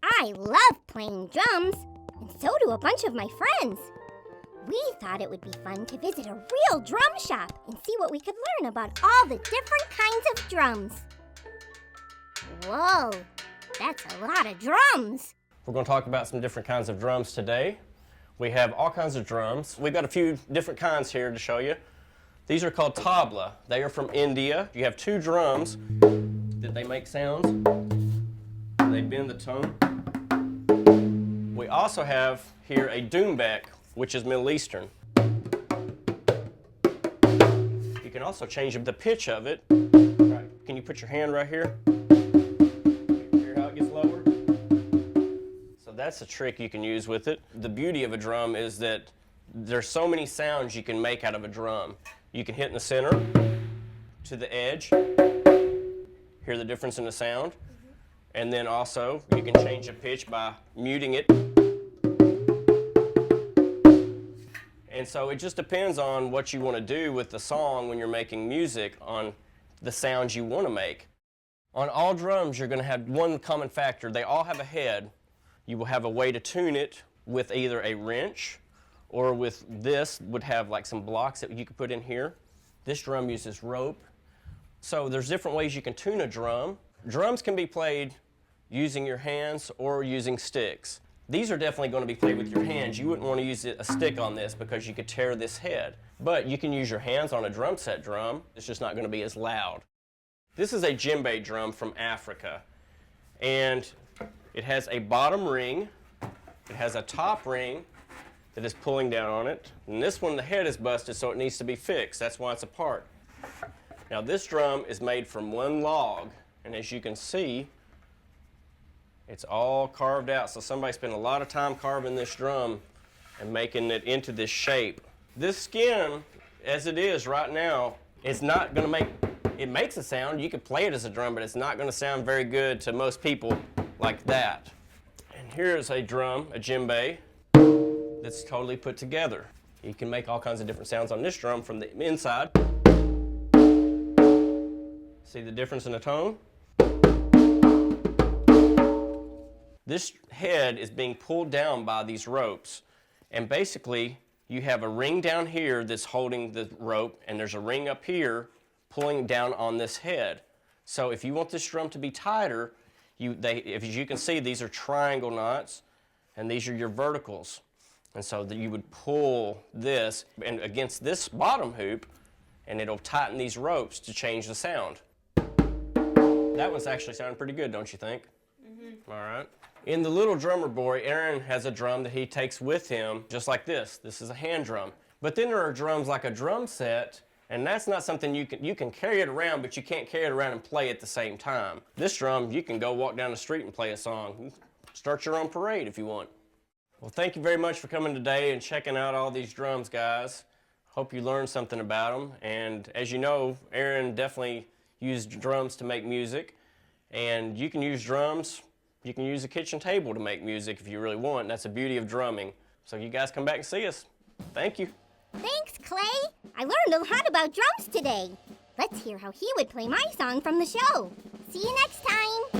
I love playing drums, and so do a bunch of my friends. We thought it would be fun to visit a real drum shop and see what we could learn about all the different kinds of drums. Whoa, that's a lot of drums. We're going to talk about some different kinds of drums today. We have all kinds of drums. We've got a few different kinds here to show you. These are called tabla. They are from India. You have two drums that they make sounds. They bend the tone. We also have here a doumbek, which is Middle Eastern. You can also change the pitch of it. Right. Can you put your hand right here? Hear how it gets lower? So that's a trick you can use with it. The beauty of a drum is that there's so many sounds you can make out of a drum. You can hit in the center, to the edge, hear the difference in the sound, and then also you can change the pitch by muting it. And so it just depends on what you want to do with the song when you're making music, on the sounds you want to make. On all drums, you're going to have one common factor. They all have a head. You will have a way to tune it with either a wrench, or with this would have like some blocks that you could put in here. This drum uses rope. So there's different ways you can tune a drum. Drums can be played using your hands or using sticks. These are definitely going to be played with your hands. You wouldn't want to use a stick on this because you could tear this head. But you can use your hands on a drum set drum. It's just not going to be as loud. This is a djembe drum from Africa. And it has a bottom ring. It has a top ring that is pulling down on it. And this one, the head is busted, so it needs to be fixed. That's why it's apart. Now this drum is made from one log, and as you can see, it's all carved out. So somebody spent a lot of time carving this drum and making it into this shape. This skin, as it is right now, it's not going to make, it makes a sound. You could play it as a drum, but it's not going to sound very good to most people like that. And here's a drum, a djembe, that's totally put together. You can make all kinds of different sounds on this drum from the inside. See the difference in the tone? This head is being pulled down by these ropes, and basically you have a ring down here that's holding the rope, and there's a ring up here pulling down on this head. So if you want this drum to be tighter, as you can see, these are triangle knots, and these are your verticals. And so that you would pull this and against this bottom hoop, and it'll tighten these ropes to change the sound. That one's actually sounding pretty good, don't you think? Mm-hmm. All right. In the Little Drummer Boy, Aaron has a drum that he takes with him, just like this. This is a hand drum. But then there are drums like a drum set, and that's not something you can carry it around, but you can't carry it around and play at the same time. This drum, you can go walk down the street and play a song. Start your own parade if you want. Well, thank you very much for coming today and checking out all these drums, guys. Hope you learned something about them. And as you know, Aaron definitely used drums to make music. And you can use drums. You can use a kitchen table to make music if you really want. That's the beauty of drumming. So you guys come back and see us. Thank you. Thanks, Clay. I learned a lot about drums today. Let's hear how he would play my song from the show. See you next time.